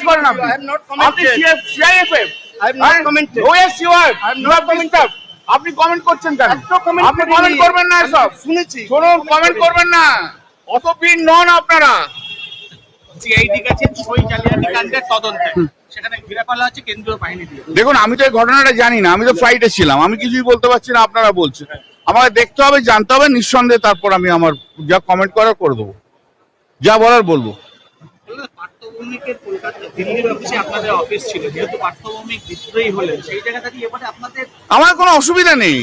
করেন আপনি? I have not commented. আপনি CIFF? I have not commented. Oh yes you are. I have You not have commented. আপনি comment করছেন কেন? আপনি কমেন্ট করবেন না সব। শুনেছি। শুনুন, কমেন্ট করবেন না, অত পিন নন আপনারা। সিআইডি কাছে সই জালিয়াতি কাণ্ডের তদন্তে সেখানে ঘিরে ফেলা হচ্ছে কেন্দ্রীয় বাহিনী দিয়ে। দেখুন, আমি তো এই ঘটনাটা জানি না, আমি তো ফ্লাইটে ছিলাম, আমি কিছুই বলতে পারছি না, আপনারা বলছেন। আমাকে দেখতে হবে, জানতে হবে, নিঃসন্দেহে তারপর আমি আমার যা কমেন্ট করার করে দেবো, যা বলার বলবো। পার্থভৌমিকের কলকাতা দিল্লির অফিসে আপনাদের অফিস ছিল, যেহেতু পার্থভৌমিক বিদ্রোহী হলেন সেই জায়গা থেকে এবারে আপনাদের আমার কোনো অসুবিধা নেই,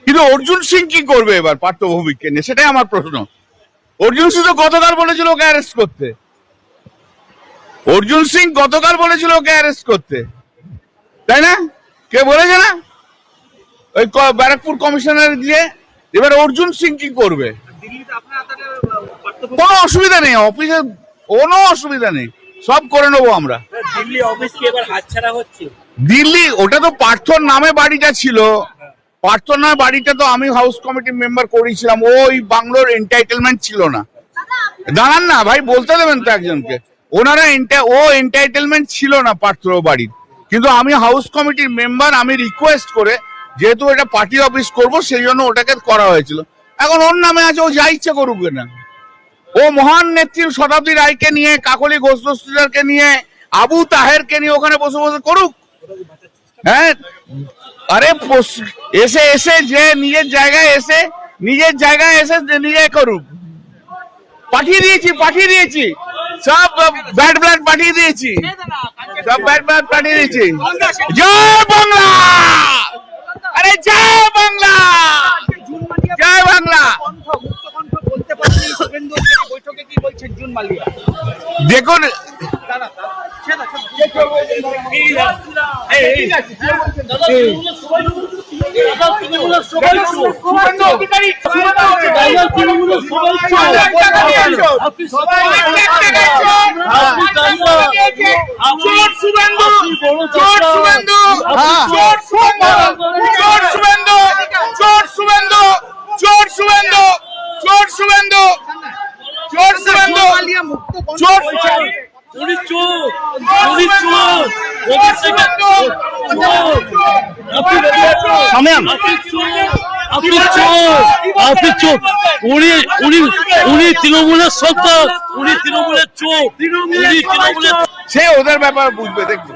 কিন্তু অর্জুন সিং কি করবে এবার পার্থভৌমিককে নিয়ে, সেটাই আমার প্রশ্ন। অর্জুন সিং তো গতকাল বলেছিল ওকে অ্যারেস্ট করতে, অর্জুন সিং গতকাল বলেছিল ওকে অ্যারেস্ট করতে, তাই না? কে বলেছে না? ওই ব্যারাকপুর কমিশনার দিয়ে। এবার অর্জুন সিং কি করবে? দিল্লিতে আপনারা তাদের কোনো অসুবিধা নেই, অফিসে কোনো অসুবিধা নেই, সব করে নেবো আমরা। দিল্লি অফিস কি এবার হাতছাড়া হচ্ছে? দিল্লি, ওটা তো পার্থর নামে বাড়িটা ছিল, পার্থর নামে বাড়িটা তো আমি হাউস কমিটি মেম্বার করেছিলাম, ওই বাংলোর এন্টাইটেলমেন্ট ছিল না। দাঁড়ান না ভাই, বলতে দেবেন তো একজনকে। ওনারা এন্টাইটেলমেন্ট ছিল না পার্থর বাড়ির, কিন্তু আমি হাউস কমিটির মেম্বার, আমি রিকোয়েস্ট করে, যেহেতু এটা পার্টি অফিস করব সেই জন্য ওটাকে করা হয়েছিল। এখন ওর নামে আছে, ও যা ইচ্ছে করুক না। ও মহান নেত্রী শতাব্দী রায়কে নিয়ে, কাকলি ঘোষ দস্তিদারকে নিয়ে, আবু তাহেরকে নিয়ে ওখানে বসে বসে করুক। হ্যাঁ, আরে এসে এসে যে নিজের জায়গায় এসে নিজে করুক। পাঠিয়ে দিয়েছি সব ব্যাড ব্লাড পাঠিয়ে দিয়েছি, সব ব্যাড ব্লাড পাঠিয়ে দিয়েছি। জয় বাংলা, আরে জয় বাংলা, জয় বাংলা। বলতে পারেন শুভেন্দু বৈঠকে কি বলছেন জুন মালিয়া? দেখুন, উনি তৃণমূলের সন্তান, উনি তৃণমূলের চোখ, সে ওদের ব্যাপার বুঝবে, দেখবে।